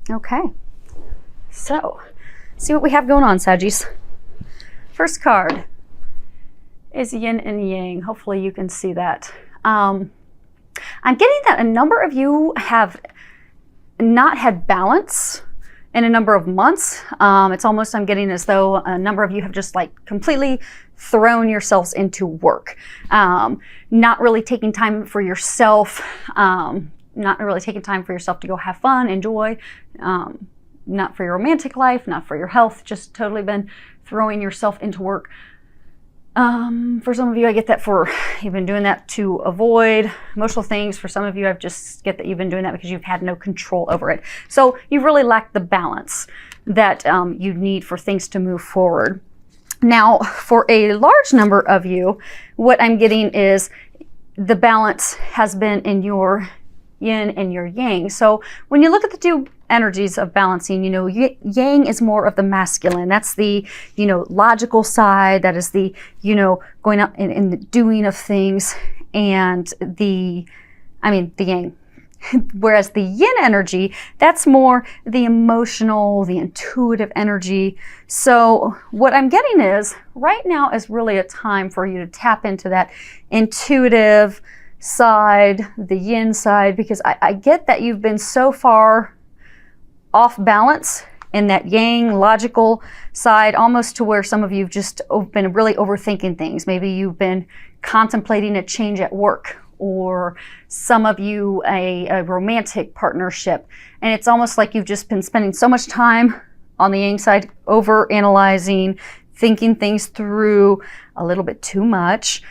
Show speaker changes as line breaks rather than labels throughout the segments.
Okay, so see what we have going on, Saggies. First card is yin and yang. Hopefully you can see that. I'm getting that a number of you have not had balance in a number of months. It's almost, I'm getting as though a number of you have just like completely thrown yourselves into work. Not really taking time for yourself, not really taking time for yourself to go have fun, enjoy, not for your romantic life, not for your health, just totally been throwing yourself into work. For some of you, I get that for you've been doing that to avoid emotional things. For some of you, I just get that you've been doing that because you've had no control over it. So you've really lacked the balance that you need for things to move forward. Now, for a large number of you, what I'm getting is the balance has been in your yin and your yang. So when you look at the two energies of balancing, you know, yang is more of the masculine. That's the, you know, logical side. That is the, you know, going out and the doing of things, and the yang. Whereas the yin energy, that's more the emotional, the intuitive energy. So what I'm getting is right now is really a time for you to tap into that intuitive side, the yin side, because I get that you've been so far off balance in that yang logical side, almost to where some of you have just been really overthinking things. Maybe you've been contemplating a change at work, or some of you a romantic partnership, and it's almost like you've just been spending so much time on the yang side, over analyzing, thinking things through a little bit too much,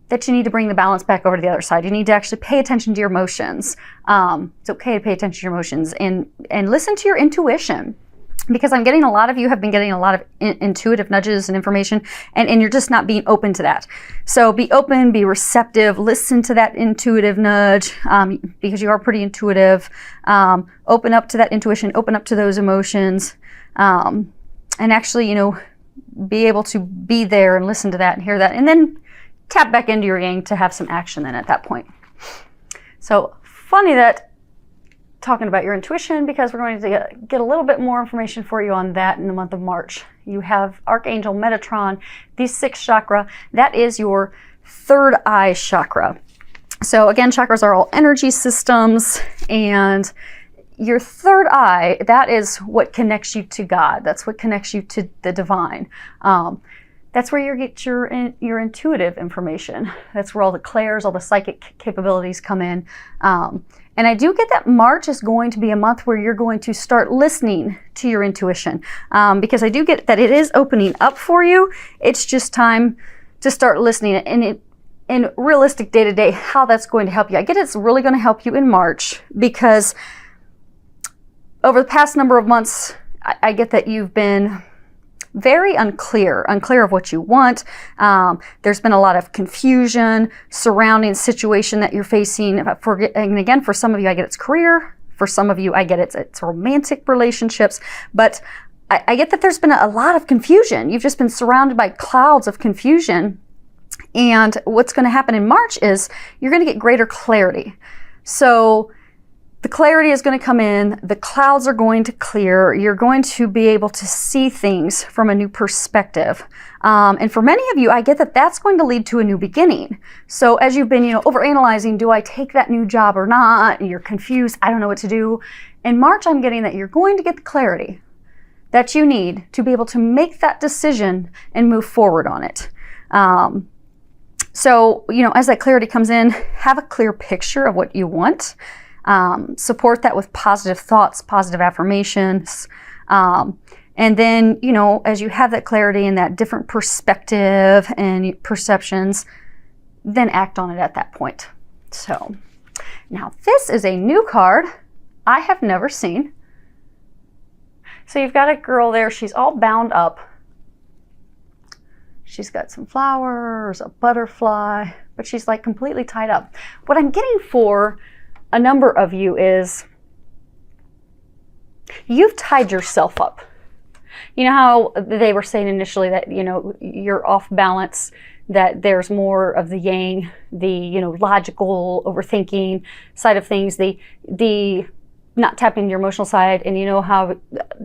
that you need to bring the balance back over to the other side. You need to actually pay attention to your emotions. It's okay to pay attention to your emotions and listen to your intuition, because I'm getting a lot of you have been getting a lot of intuitive nudges and information, and you're just not being open to that. So be open, be receptive, listen to that intuitive nudge, because you are pretty intuitive. Open up to that intuition, open up to those emotions, and actually, you know, be able to be there and listen to that and hear that, and then tap back into your yang to have some action then at that point. So funny that talking about your intuition, because we're going to get a little bit more information for you on that in the month of March. You have Archangel Metatron, the 6th chakra. That is your third eye chakra. So again, chakras are all energy systems, and your third eye, that is what connects you to God. That's what connects you to the divine. That's where you get your intuitive information. That's where all the clairs, all the psychic capabilities come in. And I do get that March is going to be a month where you're going to start listening to your intuition, because I do get that it is opening up for you. It's just time to start listening. And in realistic day-to-day, how that's going to help you. I get it's really going to help you in March, because over the past number of months, I get that you've been very unclear of what you want. There's been a lot of confusion surrounding the situation that you're facing. And again, for some of you, I get it's career. For some of you, I get it's romantic relationships. But I get that there's been a lot of confusion. You've just been surrounded by clouds of confusion. And what's going to happen in March is you're going to get greater clarity. So the clarity is going to come in, the clouds are going to clear, you're going to be able to see things from a new perspective. And for many of you, I get that that's going to lead to a new beginning. So as you've been, overanalyzing, do I take that new job or not? And you're confused, I don't know what to do. In March, I'm getting that you're going to get the clarity that you need to be able to make that decision and move forward on it. So, as that clarity comes in, have a clear picture of what you want. Support that with positive thoughts, positive affirmations. And then, as you have that clarity and that different perspective and perceptions, then act on it at that point. So now this is a new card I have never seen. So you've got a girl there. She's all bound up. She's got some flowers, a butterfly, but she's like completely tied up. What I'm getting for a number of you is you've tied yourself up. You know how they were saying initially that, you're off balance, that there's more of the yang, the, logical overthinking side of things, the not tapping your emotional side, and you know how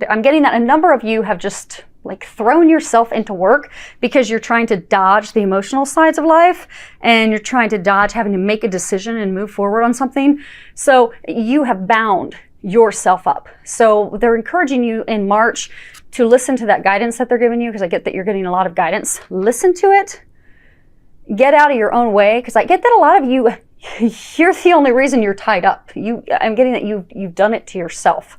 I'm getting that a number of you have just like thrown yourself into work because you're trying to dodge the emotional sides of life, and you're trying to dodge having to make a decision and move forward on something. So you have bound yourself up. So they're encouraging you in March to listen to that guidance that they're giving you, because I get that you're getting a lot of guidance. Listen to it. Get out of your own way, because I get that a lot of you, you're the only reason you're tied up. I'm getting that you've done it to yourself.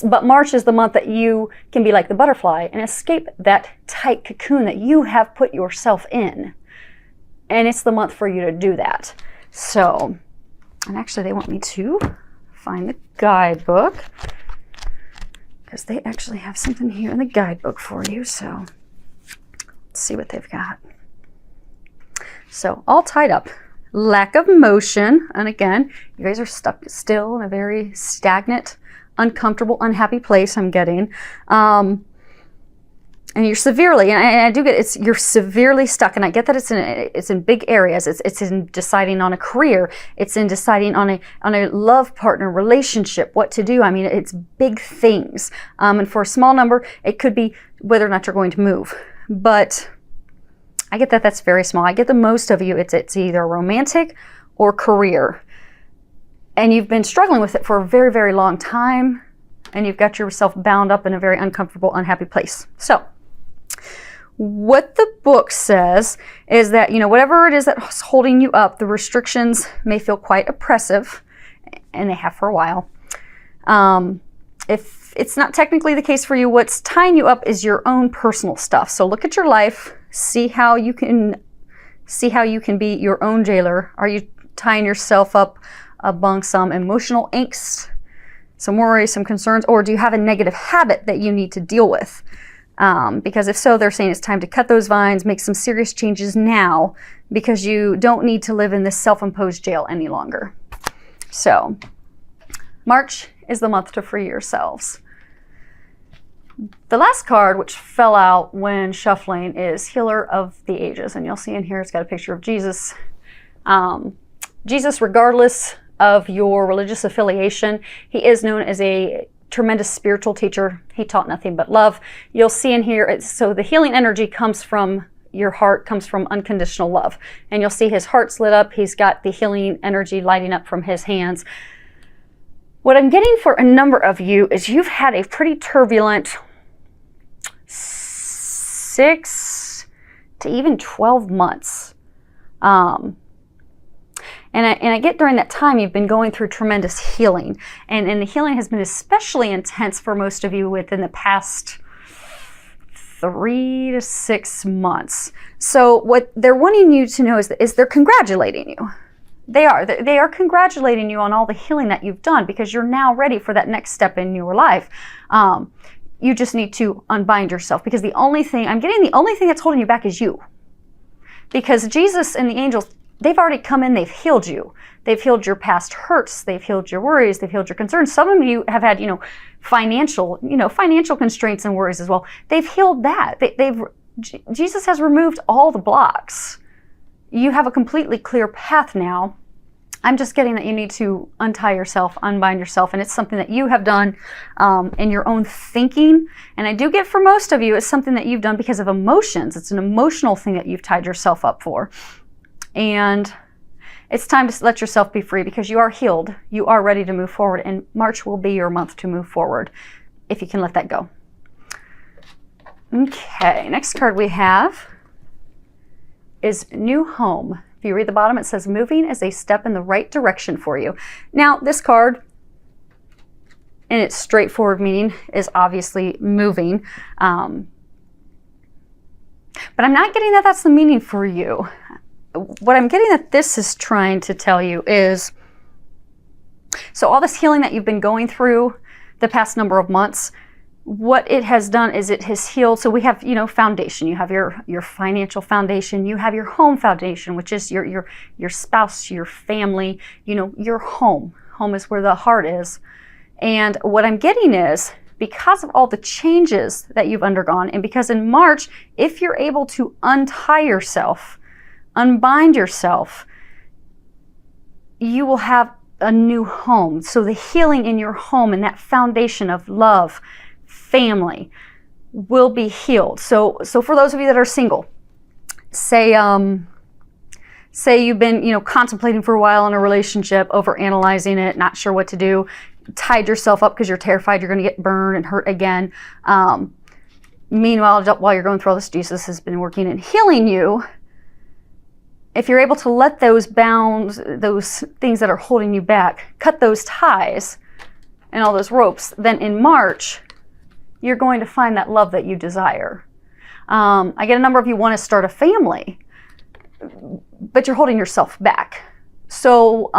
But March is the month that you can be like the butterfly and escape that tight cocoon that you have put yourself in. And it's the month for you to do that. So, and actually they want me to find the guidebook, because they actually have something here in the guidebook for you. So let's see what they've got. So all tied up. Lack of motion. And again, you guys are stuck still in a very stagnant, uncomfortable, unhappy place, I'm getting. And you're severely, and I do get you're severely stuck, and I get that it's in big areas. It's in deciding on a career. It's in deciding on a love partner, relationship, what to do. I mean, it's big things. And for a small number, it could be whether or not you're going to move. But I get that that's very small. I get the most of you, it's either romantic or career. And you've been struggling with it for a very, very long time, and you've got yourself bound up in a very uncomfortable, unhappy place. So what the book says is that, you know, whatever it is that's holding you up, the restrictions may feel quite oppressive, and they have for a while. If it's not technically the case for you, what's tying you up is your own personal stuff. So look at your life, see how you can be your own jailer. Are you tying yourself up among some emotional angst, some worries, some concerns, or do you have a negative habit that you need to deal with? Because if so, they're saying it's time to cut those vines, make some serious changes now, because you don't need to live in this self-imposed jail any longer. So March is the month to free yourselves. The last card, which fell out when shuffling, is Healer of the Ages. And you'll see in here it's got a picture of Jesus. Jesus, regardless of your religious affiliation, he is known as a tremendous spiritual teacher. He taught nothing but love. You'll see in here, so the healing energy comes from your heart, comes from unconditional love. And you'll see his heart's lit up. He's got the healing energy lighting up from his hands. What I'm getting for a number of you is you've had a pretty turbulent 6 to even 12 months. And I get during that time you've been going through tremendous healing. And the healing has been especially intense for most of you within the past 3 to 6 months. So what they're wanting you to know is they're congratulating you. They are congratulating you on all the healing that you've done, because you're now ready for that next step in your life. You just need to unbind yourself, because the only thing that's holding you back is you. Because Jesus and the angels, they've already come in, they've healed you. They've healed your past hurts, they've healed your worries, they've healed your concerns. Some of you have had, financial constraints and worries as well. They've healed that. Jesus has removed all the blocks. You have a completely clear path now. I'm just getting that you need to untie yourself, unbind yourself, and it's something that you have done in your own thinking. And I do get for most of you, it's something that you've done because of emotions. It's an emotional thing that you've tied yourself up for. And it's time to let yourself be free, because you are healed. You are ready to move forward, and March will be your month to move forward if you can let that go. Okay, next card we have is New Home. If you read the bottom, it says moving is a step in the right direction for you. Now, this card, in its straightforward meaning, is obviously moving. But I'm not getting that that's the meaning for you. What I'm getting that this is trying to tell you is, so all this healing that you've been going through the past number of months, what it has done is it has healed. So we have, foundation. You have your financial foundation. You have your home foundation, which is your spouse, your family, your home. Home is where the heart is. And what I'm getting is, because of all the changes that you've undergone, and because in March, if you're able to untie yourself, unbind yourself, you will have a new home. So the healing in your home and that foundation of love, family, will be healed. So for those of you that are single, say you've been, contemplating for a while in a relationship, overanalyzing it, not sure what to do, tied yourself up because you're terrified you're going to get burned and hurt again. Meanwhile, while you're going through all this, Jesus has been working and healing you. If you're able to let those bounds, those things that are holding you back, cut those ties and all those ropes, then in March, you're going to find that love that you desire. I get a number of you want to start a family, but you're holding yourself back. So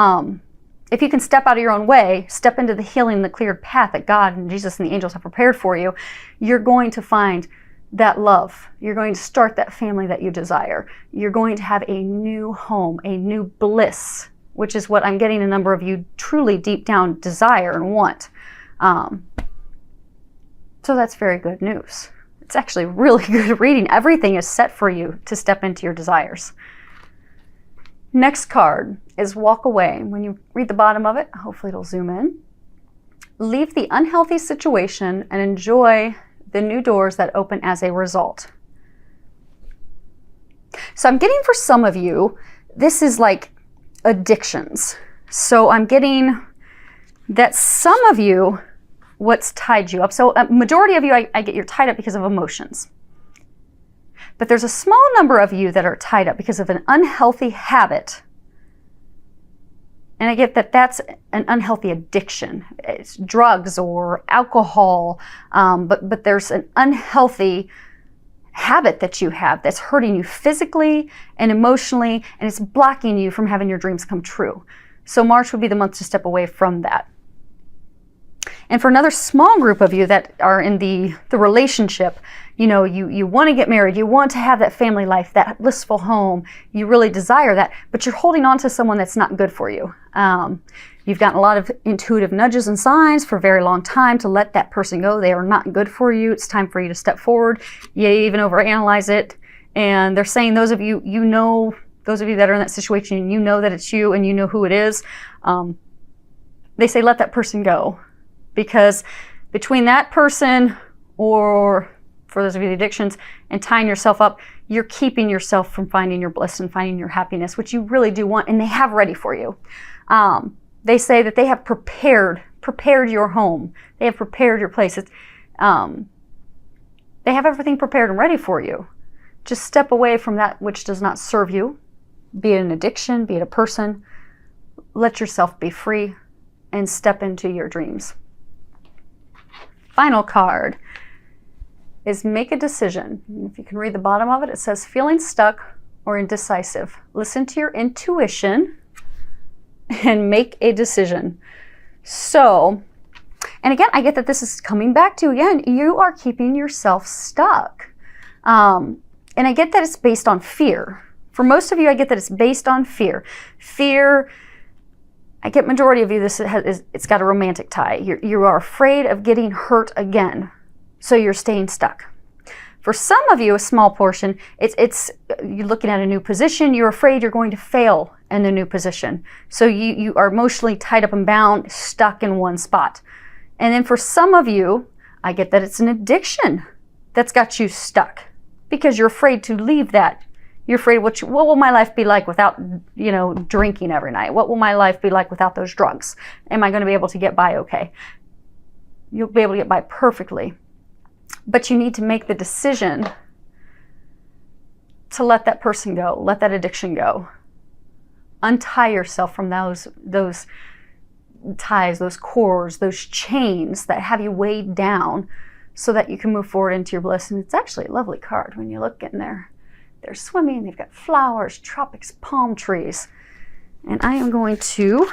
if you can step out of your own way, step into the healing, the cleared path that God and Jesus and the angels have prepared for you, you're going to find that love. You're going to start that family that you desire. You're going to have a new home, a new bliss, which is what I'm getting a number of you truly deep down desire and want. So that's very good news. It's actually really good reading. Everything is set for you to step into your desires. Next card is walk away. When you read the bottom of it, hopefully it'll zoom in. Leave the unhealthy situation and enjoy the new doors that open as a result. So I'm getting for some of you, this is like addictions. So I'm getting that some of you, what's tied you up. So a majority of you, I get you're tied up because of emotions. But there's a small number of you that are tied up because of an unhealthy habit. And I get that that's an unhealthy addiction. It's drugs or alcohol, but there's an unhealthy habit that you have that's hurting you physically and emotionally, and it's blocking you from having your dreams come true. So March would be the month to step away from that. And for another small group of you that are in the relationship, you want to get married, you want to have that family life, that blissful home, you really desire that, but you're holding on to someone that's not good for you. You've gotten a lot of intuitive nudges and signs for a very long time to let that person go. They are not good for you. It's time for you to step forward. You even overanalyze it. And they're saying those of you, those of you that are in that situation, you know that it's you and you know who it is. They say let that person go. Because between that person, or for those of you with addictions, and tying yourself up, you're keeping yourself from finding your bliss and finding your happiness, which you really do want, and they have ready for you. They say that they have prepared your home. They have prepared your place. They have everything prepared and ready for you. Just step away from that which does not serve you, be it an addiction, be it a person. Let yourself be free and step into your dreams. Final card is make a decision. If you can read the bottom of it, it says feeling stuck or indecisive. Listen to your intuition and make a decision. So, and again, I get that this is coming back to, again, you are keeping yourself stuck. And I get that it's based on fear. For most of you, I get that it's based on fear. Fear, I get majority of you, it's got a romantic tie. You are afraid of getting hurt again, so you're staying stuck. For some of you, a small portion, it's you're looking at a new position, you're afraid you're going to fail in the new position. So you are emotionally tied up and bound, stuck in one spot. And then for some of you, I get that it's an addiction that's got you stuck because you're afraid to leave that. You're afraid, what will my life be like without, drinking every night? What will my life be like without those drugs? Am I going to be able to get by okay? You'll be able to get by perfectly. But you need to make the decision to let that person go, let that addiction go. Untie yourself from those ties, those cords, those chains that have you weighed down so that you can move forward into your bliss. And it's actually a lovely card when you look in there. They're swimming, they've got flowers, tropics, palm trees. And I am going to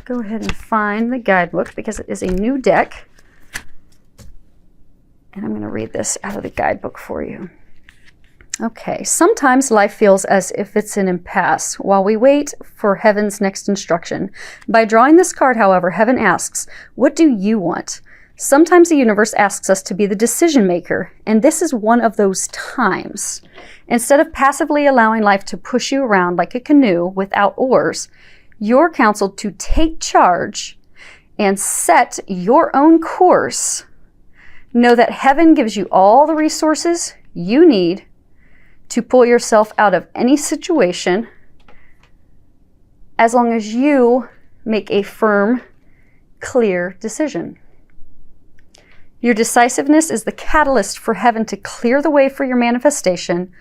go ahead and find the guidebook because it is a new deck. And I'm going to read this out of the guidebook for you. Okay, sometimes life feels as if it's an impasse while we wait for heaven's next instruction. By drawing this card, however, heaven asks, what do you want? Sometimes the universe asks us to be the decision maker, and this is one of those times. Instead of passively allowing life to push you around like a canoe without oars, You're counseled to take charge and set your own course. Know that heaven gives you all the resources you need to pull yourself out of any situation, as long as you make a firm, clear decision. Your decisiveness is the catalyst for heaven to clear the way for your manifestation,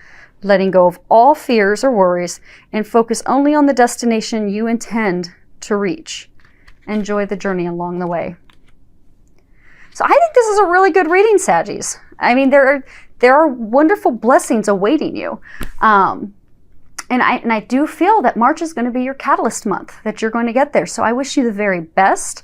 letting go of all fears or worries and focus only on the destination you intend to reach. Enjoy the journey along the way. So I think this is a really good reading, Saggies. I mean, there are wonderful blessings awaiting you. And I do feel that March is going to be your catalyst month, that you're going to get there. So I wish you the very best.